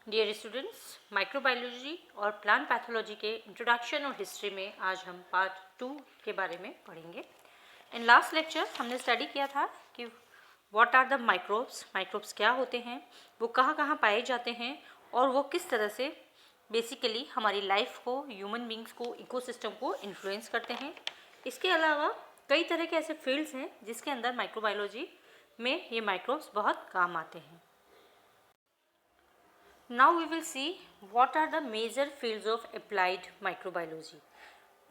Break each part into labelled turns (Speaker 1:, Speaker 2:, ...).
Speaker 1: Dear students, microbiology और plant pathology के introduction और हिस्ट्री में आज हम पार्ट 2 के बारे में पढ़ेंगे। इन लास्ट लेक्चर हमने स्टडी किया था कि what are the microbes, microbes क्या होते हैं, वो कहाँ कहाँ पाए जाते हैं और वो किस तरह से बेसिकली हमारी लाइफ को, ह्यूमन बींग्स को, इकोसिस्टम को इन्फ्लुएंस करते हैं। इसके अलावा कई तरह के ऐसे फील्ड्स हैं जिसके अंदर माइक्रोबायोलॉजी में ये माइक्रोब्स बहुत काम आते हैं। Now we will see what are the major fields of applied microbiology.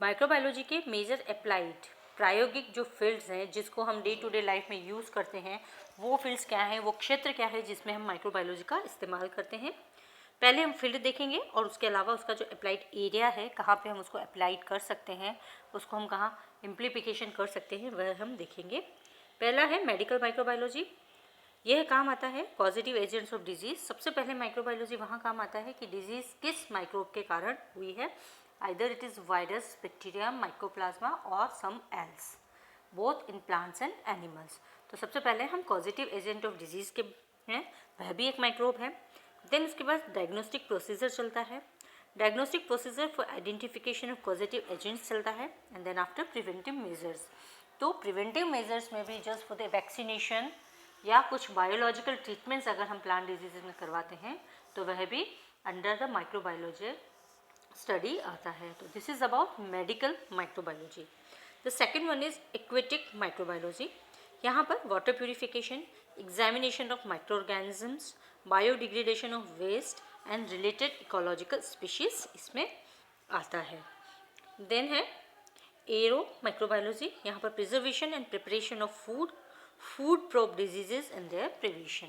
Speaker 1: Microbiology के मेजर अप्लाइड प्रायोगिक जो फील्ड्स हैं जिसको हम डे टू डे लाइफ में यूज़ करते हैं, वो फील्ड्स क्या हैं, वो क्षेत्र क्या है जिसमें हम माइक्रोबायोलॉजी का इस्तेमाल करते हैं। पहले हम फील्ड देखेंगे और उसके अलावा उसका जो अप्लाइड एरिया है, कहाँ पे हम उसको अप्लाइड कर सकते हैं, उसको हम कहाँ इम्प्लीफिकेशन कर सकते हैं, वह हम देखेंगे। पहला है मेडिकल माइक्रोबायोलॉजी। यह काम आता है पॉजिटिव एजेंट्स ऑफ डिजीज़। सबसे पहले माइक्रोबायोलॉजी वहाँ काम आता है कि डिजीज़ किस माइक्रोब के कारण हुई है, either it is virus, bacteria, mycoplasma और some else, both in plants and animals. तो सबसे पहले हम पॉजिटिव एजेंट ऑफ डिजीज़ के हैं, वह भी एक माइक्रोब है। देन उसके बाद डायग्नोस्टिक प्रोसीजर चलता है, diagnostic procedure for identification of positive agents चलता है, and then after preventive measures. तो प्रिवेंटिव मेजर्स में भी जस्ट फॉर द वैक्सीनेशन या कुछ बायोलॉजिकल ट्रीटमेंट्स अगर हम प्लांट डिजीज़ में करवाते हैं तो वह भी अंडर द माइक्रोबायोलॉजी स्टडी आता है। तो this is about medical microbiology. The second one is aquatic microbiology. यहाँ पर water purification, examination of micro organisms, biodegradation of waste and related ecological species इसमें आता है। देन है एरो माइक्रोबायोलॉजी। यहाँ पर preservation and preparation of food probe diseases and their prevention.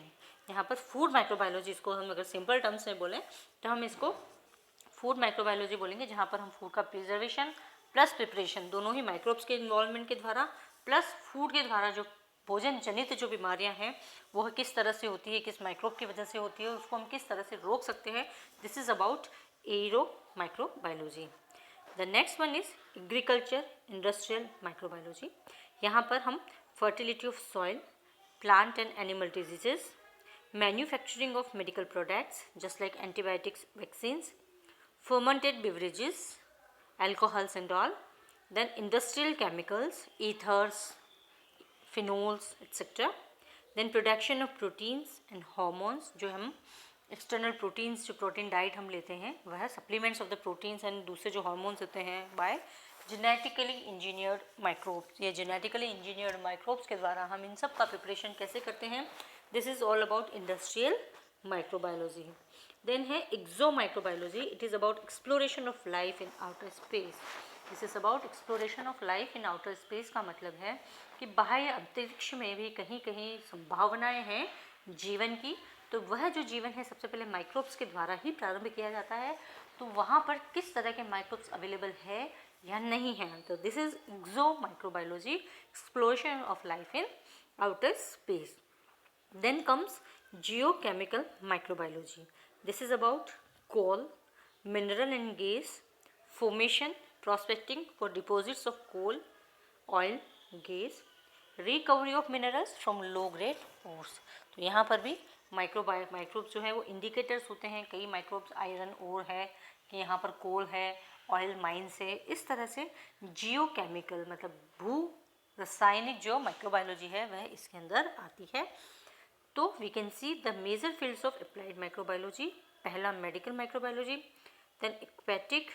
Speaker 1: यहाँ पर फूड माइक्रोबायोलॉजी, इसको हम अगर सिंपल टर्म्स में बोलें तो हम इसको फूड माइक्रोबायोलॉजी बोलेंगे, जहाँ पर हम फूड का प्रिजर्वेशन प्लस प्रिपरेशन दोनों ही माइक्रोब्स के इन्वॉल्वमेंट के द्वारा प्लस फूड के द्वारा जो भोजन जनित जो बीमारियां हैं वो किस तरह से होती है, किस माइक्रोब की वजह से होती है, उसको हम किस तरह से रोक सकते हैं। This is about arrow microbiology. The next one is agriculture industrial microbiology. यहाँ पर हम fertility of soil, plant and animal diseases, manufacturing of medical products just like antibiotics, vaccines, fermented beverages, alcohols and all, then industrial chemicals, ethers, phenols, etc. Then production of proteins and hormones, जो हम external proteins, जो protein diet हम लेते हैं वह supplements of the proteins and दूसरे जो hormones होते हैं बाय जेनेटिकली इंजीनियर्ड माइक्रोब्स। ये जेनेटिकली इंजीनियर्ड माइक्रोब्स के द्वारा हम इन सब का प्रिपरेशन कैसे करते हैं। This is all about industrial microbiology. Then है exo microbiology. It is about exploration of life in outer space. This is about exploration of life in outer space का मतलब है कि बाह्य अंतरिक्ष में भी कहीं कहीं संभावनाएं हैं जीवन की, तो वह जो जीवन है सबसे पहले माइक्रोब्स के द्वारा ही प्रारंभ किया जाता है। तो वहाँ पर किस तरह के माइक्रोब्स अवेलेबल है या नहीं है, तो this is exo microbiology, exploration of life in outer space. Then comes geochemical microbiology. This is about coal, mineral and gas formation, prospecting for deposits of coal, oil, gas, recovery of minerals from low grade ores. तो यहाँ पर भी microbes जो है वो indicators होते हैं। कई माइक्रोब्स आयरन ओर है कि यहाँ पर कोल है, ऑयल माइन से, इस तरह से जियोकेमिकल मतलब भू रासायनिक जो माइक्रोबायोलॉजी है वह इसके अंदर आती है। तो we can see the major fields of applied microbiology. पहला medical microbiology, then aquatic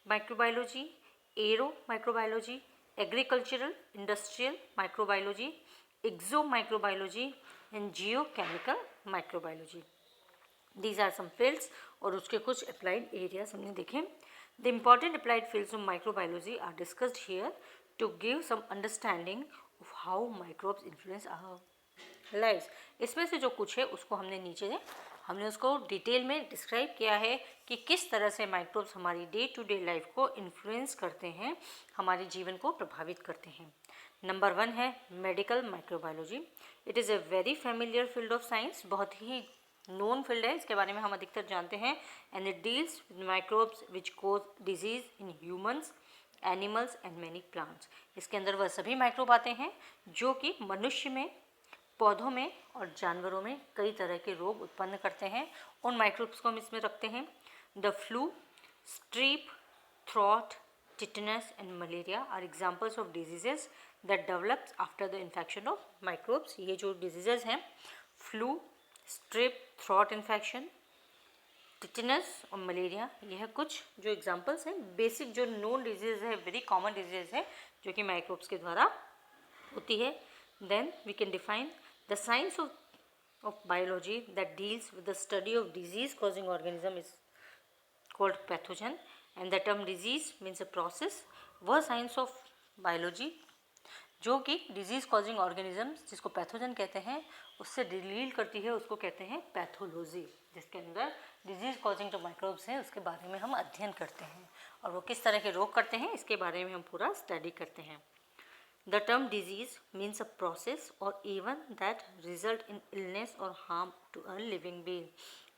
Speaker 1: microbiology, aero microbiology, agricultural industrial microbiology, exo microbiology and geochemical microbiology. These are some fields और उसके कुछ अप्लाइड एरियाज हमने देखे। The important applied fields of microbiology are discussed here to give some understanding of how microbes influence our lives. इसमें से जो कुछ है उसको हमने उसको डिटेल में डिस्क्राइब किया है कि किस तरह से माइक्रोब्स हमारी डे टू डे लाइफ को इन्फ्लुएंस करते हैं, हमारे जीवन को प्रभावित करते हैं। नंबर 1 है medical microbiology. It is a very familiar field of science, बहुत ही नोन फील्ड है, इसके बारे में हम अधिकतर जानते हैं। And it deals with microbes which cause disease in humans, animals and many plants. इसके अंदर वह सभी माइक्रोब आते हैं जो कि मनुष्य में पौधों में और जानवरों में कई तरह के रोग उत्पन्न करते हैं। उन माइक्रोब्स को हम इसमें रखते हैं। The flu, strep, throat, tetanus and malaria are examples of diseases that develops after the infection of microbes. ये जो डिजीजेस हैं, flu, strep, throat infection, tetanus और मलेरिया, यह कुछ जो एग्जाम्पल्स हैं, बेसिक जो नोन डिजीज है, वेरी कॉमन डिजीज है जो कि माइक्रोब्स के द्वारा होती है। Then we can define the science of biology that deals with the study of disease causing organism is called pathogen, and the term disease means a process। वह science of biology जो कि disease causing organisms, जिसको pathogen कहते हैं, उससे deal करती है, उसको कहते हैं पैथोलॉजी, जिसके अंदर डिजीज कॉजिंग जो माइक्रोब्स हैं उसके बारे में हम अध्ययन करते हैं और वो किस तरह के रोग करते हैं इसके बारे में हम पूरा स्टडी करते हैं। The term disease means a process or event that result in illness or harm to a living being।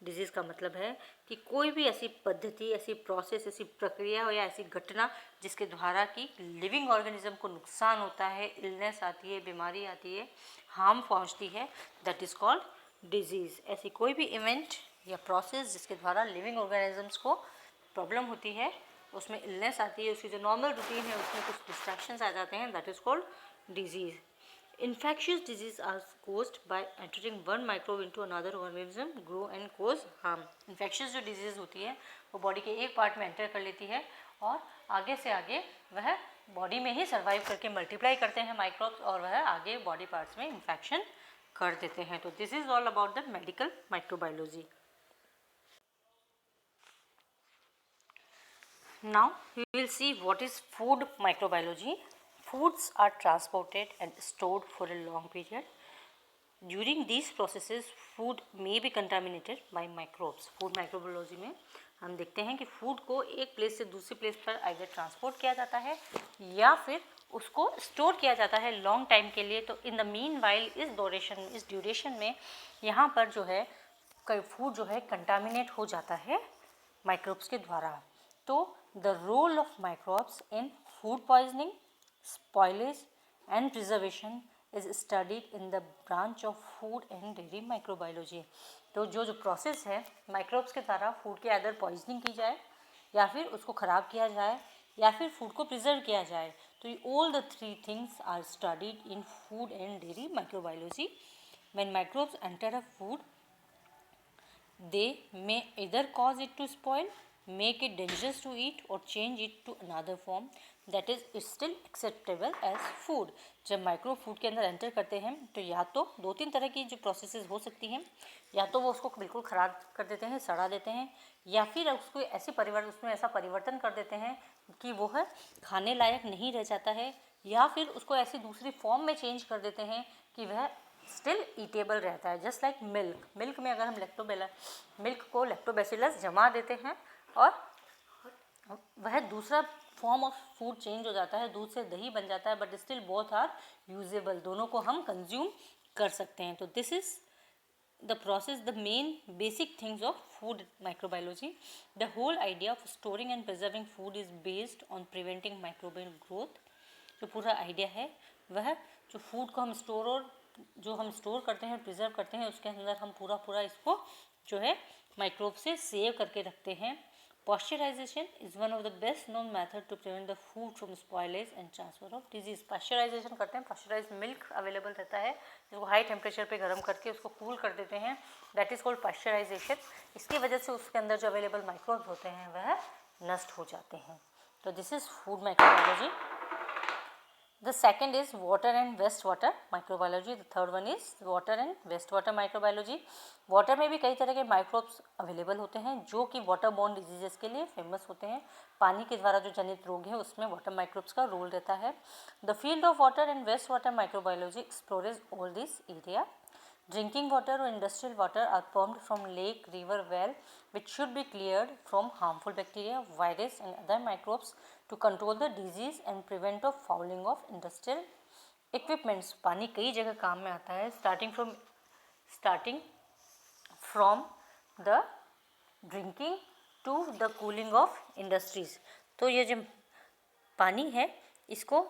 Speaker 1: Disease का मतलब है कि कोई भी ऐसी पद्धति, ऐसी प्रोसेस, ऐसी प्रक्रिया या ऐसी घटना जिसके द्वारा कि लिविंग ऑर्गेनिज्म को नुकसान होता है, इलनेस आती है, बीमारी आती है, हार्म पहुंचती है, दैट इज़ कॉल्ड डिजीज़। ऐसी कोई भी इवेंट या प्रोसेस जिसके द्वारा लिविंग ऑर्गेनिजम्स को प्रॉब्लम होती है, उसमें इलनेस आती है, उसकी जो नॉर्मल रूटीन है उसमें कुछ डिस्ट्रैक्शंस आ जाते हैं, that is called disease. Infectious disease are caused by entering one microbe into another organism, grow and cause harm। Infectious जो disease होती है वो बॉडी के एक पार्ट में एंटर कर लेती है और आगे से आगे वह बॉडी में ही सर्वाइव करके मल्टीप्लाई करते हैं माइक्रोब्स और वह आगे बॉडी पार्ट्स में इन्फेक्शन कर देते हैं। तो this is all about the medical microbiology. Now we will see what is food microbiology। Foods are transported and stored for a long period. During these processes, food may be contaminated by microbes। Food microbiology में हम देखते हैं कि food को एक place से दूसरी place पर आइदर ट्रांसपोर्ट किया जाता है या फिर उसको स्टोर किया जाता है लॉन्ग टाइम के लिए। तो इन द मीन वाइल इस ड्यूरेशन में यहाँ पर जो है फूड जो है कंटामिनेट हो जाता है माइक्रोब्स के द्वारा। तो the role of microbes in food poisoning, spoilage and preservation is studied in the branch of food and dairy microbiology। तो जो प्रोसेस है माइक्रोब्स के द्वारा फूड की अदर पॉइजनिंग की जाए या फिर उसको ख़राब किया जाए या फिर फूड को प्रिजर्व किया जाए, तो all the three things are studied in food and dairy microbiology. When microbes enter a food, they may either cause it to spoil, make it dangerous to eat or change it to another form that is still acceptable as food। जब micro food के अंदर enter करते हैं तो या तो दो तीन तरह की जो प्रोसेसेस हो सकती हैं, या तो वो उसको बिल्कुल ख़राब कर देते हैं, सड़ा देते हैं, या फिर उसको उसमें ऐसा परिवर्तन कर देते हैं कि वो है खाने लायक नहीं रह जाता है, या फिर उसको ऐसी दूसरी फॉर्म में चेंज कर देते हैं कि वह स्टिल ईटेबल रहता है। जस्ट लाइक मिल्क में अगर हम मिल्क को लैक्टोबैसिलस जमा देते हैं और वह दूसरा फॉर्म ऑफ फूड चेंज हो जाता है, दूध से दही बन जाता है, but still both are usable, दोनों को हम कंज्यूम कर सकते हैं। तो this is the process, the main basic things of food microbiology। The whole idea of storing and preserving food is based on preventing microbial growth। जो पूरा idea है वह जो फूड को हम स्टोर करते हैं, प्रिजर्व करते हैं, उसके अंदर हम पूरा इसको जो है माइक्रोब से सेव करके रखते हैं। Pasteurization is one of the best known method to prevent the food from spoilage and transfer of disease। Pasteurization करते हैं, पास्चराइज मिल्क अवेलेबल रहता है जिसको हाई टेम्परेचर पे गर्म करके उसको कूल कर देते हैं, दैट इज़ कॉल्ड पास्चराइजेशन। इसकी वजह से उसके अंदर जो अवेलेबल माइक्रोब्स होते हैं वह नष्ट हो जाते हैं। तो this is food microbiology. The second is water and wastewater microbiology। The third one is water and wastewater microbiology। Water में भी कई तरह के माइक्रोब्स अवेलेबल होते हैं जो कि वाटर बॉर्न डिजीजेस के लिए फेमस होते हैं। पानी के द्वारा जो जनित रोग है उसमें वाटर माइक्रोब्स का रोल रहता है। The field of water and waste water microbiology explores all this area. Drinking water or industrial water are pumped from lake, river, well, which should be cleared from harmful bacteria, virus and other microbes to control the disease and prevent of fouling of industrial equipments। पानी कई जगह काम में आता है, starting from the drinking to the cooling of industries। तो ये जो पानी है इसको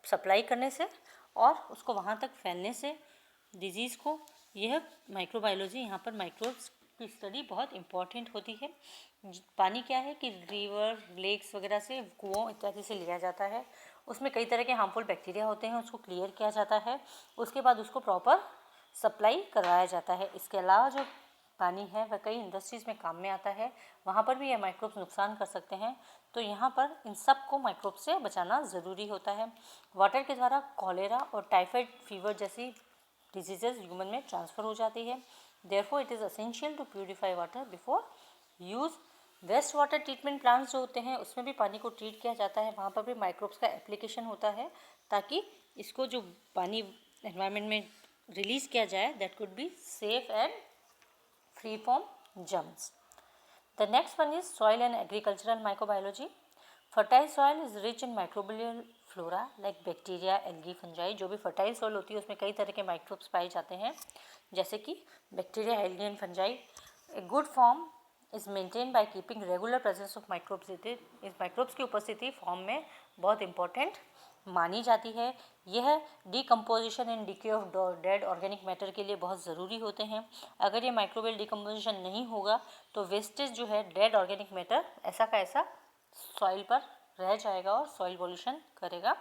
Speaker 1: सप्लाई करने से और उसको वहाँ तक फैलने से डिजीज़ को, यह माइक्रोबायोलॉजी, यहाँ पर माइक्रोब्स की स्टडी बहुत इम्पॉर्टेंट होती है। पानी क्या है कि रिवर, लेक्स वगैरह से, कुओं इत्यादि से लिया जाता है। उसमें कई तरह के हार्मफुल बैक्टीरिया होते हैं, उसको क्लियर किया जाता है, उसके बाद उसको प्रॉपर सप्लाई करवाया जाता है। इसके अलावा जो पानी है वह कई इंडस्ट्रीज़ में काम में आता है, वहाँ पर भी ये माइक्रोब्स नुकसान कर सकते हैं। तो यहाँ पर इन सब को माइक्रोब से बचाना ज़रूरी होता है। वाटर के द्वारा कॉलेरा और टाइफाइड फीवर जैसी डिजीजेज ह्यूमन में ट्रांसफ़र हो जाती है। Therefore it is essential to purify water before use. Waste water treatment plants जो होते हैं उसमें भी पानी को ट्रीट किया जाता है, वहाँ पर भी माइक्रोब्स का एप्लीकेशन होता है, ताकि इसको जो पानी एनवायरनमेंट में रिलीज़ किया जाए that could be safe and free from germs. The next one is soil and agricultural microbiology. Fertile soil is rich in microbial flora like bacteria, algae, fungi. जो भी fertile soil होती है उसमें कई तरह के microbes पाए जाते हैं, जैसे कि bacteria, algae and fungi. A good form is maintained by keeping regular presence of microbes. इस microbes की उपस्थिति फॉर्म में बहुत इंपॉर्टेंट मानी जाती है। यह decomposition and DK of dead organic matter के लिए बहुत ज़रूरी होते हैं। अगर ये माइक्रोबियल डिकम्पोजिशन नहीं होगा तो वेस्टेज जो है डेड ऑर्गेनिक मैटर ऐसा का ऐसा सॉइल पर रह जाएगा और सॉइल पॉल्यूशन करेगा।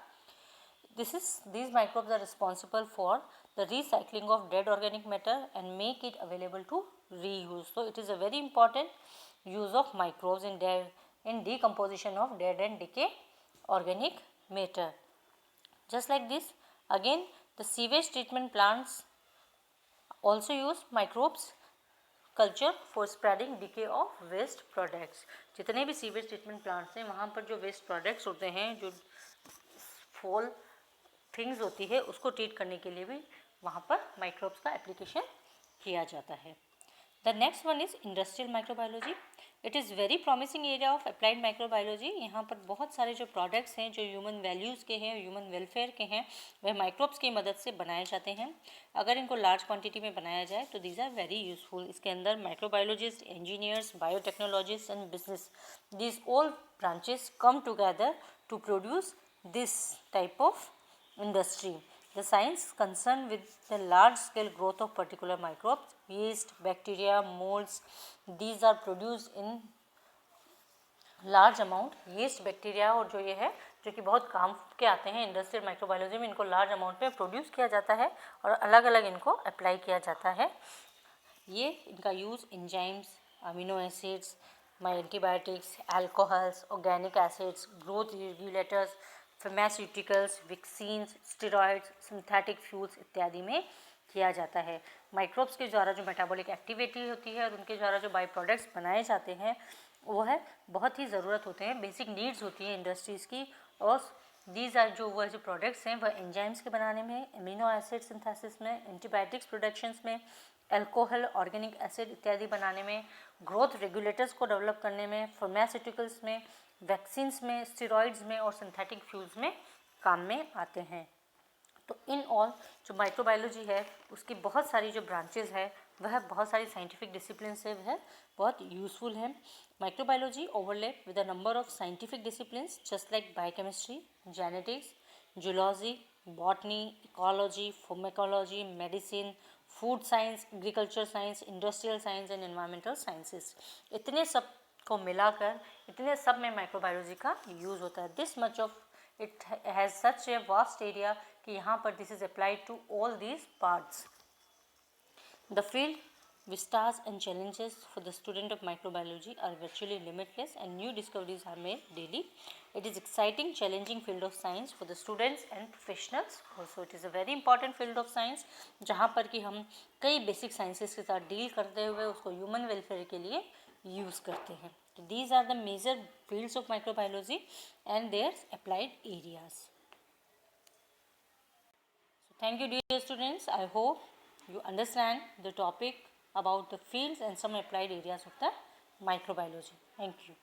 Speaker 1: these microbes are responsible for the recycling of dead organic matter and make it available to reuse. So it is a very important use of microbes in decomposition of dead and decay organic matter. Just like this, again the sewage treatment plants also use microbes culture for spreading decay of waste products. जितने भी sewage treatment plants हैं वहाँ पर जो waste products होते हैं, जो fall things होती है, उसको ट्रीट करने के लिए भी वहाँ पर माइक्रोब्स का एप्लीकेशन किया जाता है। The next one is industrial microbiology. It is very promising area of applied microbiology. यहाँ पर बहुत सारे जो प्रोडक्ट्स हैं जो ह्यूमन वैल्यूज़ के हैं, ह्यूमन वेलफेयर के हैं, वह माइक्रोब्स की मदद से बनाए जाते हैं। अगर इनको लार्ज क्वांटिटी में बनाया जाए तो दीज आर वेरी यूजफुल। इसके अंदर microbiologist, engineers, biotechnologist and business, these all branches come together to produce this type of industry. The science concerned with the large scale growth of particular microbes, yeast, bacteria, molds, these are produced in large amount. yeast, bacteria और जो ये है जो कि बहुत काम के आते हैं इंडस्ट्रियल माइक्रोबायोलॉजी में, इनको लार्ज अमाउंट में प्रोड्यूस किया जाता है और अलग अलग इनको अप्लाई किया जाता है। ये इनका use enzymes, amino acids, antibiotics, alcohols, organic acids, growth regulators, pharmaceuticals, vaccines, steroids, synthetic fuels इत्यादि में किया जाता है। माइक्रोब्स के द्वारा जो मेटाबॉलिक एक्टिविटी होती है और उनके द्वारा जो बाई प्रोडक्ट्स बनाए जाते हैं वो है बहुत ही ज़रूरत होते हैं, बेसिक नीड्स होती हैं इंडस्ट्रीज़ की। और दीज आर जो प्रोडक्ट्स हैं वह एंजाइम्स के बनाने में, अमीनो एसिड सिंथेसिस में, एंटीबायोटिक्स प्रोडक्शंस में, अल्कोहल, ऑर्गेनिक एसिड इत्यादि बनाने में, ग्रोथ रेगुलेटर्स को डेवलप करने में, फार्मास्यूटिकल्स में, वैक्सीन्स में, स्टेरॉइड्स में और सिंथेटिक फ्यूल्स में काम में आते हैं। तो इन ऑल जो माइक्रोबायोलॉजी है उसकी बहुत सारी जो ब्रांचेस है वह बहुत सारी साइंटिफिक डिसिप्लिन से वह बहुत यूज़फुल है। Microbiology overlap with a number of scientific disciplines just like biochemistry, genetics, zoology, botany, ecology, pharmacology, medicine, food science, agriculture science, industrial science and environmental sciences. इतने सब को मिलाकर इतने सब में माइक्रोबायोलॉजी का यूज़ होता है। This much of it has such a vast area कि यहाँ पर this is applied to all these parts. The field vistas and challenges for the student of microbiology are virtually limitless and new discoveries are made daily. It is exciting, challenging field of science for the students and professionals also. It is a very important field of science जहाँ पर कि हम कई basic sciences के साथ deal करते हुए उसको ह्यूमन वेलफेयर के लिए यूज़ करते हैं। तो these are the major fields of microbiology and their applied areas. So thank you dear students. I hope you understand the topic about the fields and some applied areas of the microbiology. Thank you.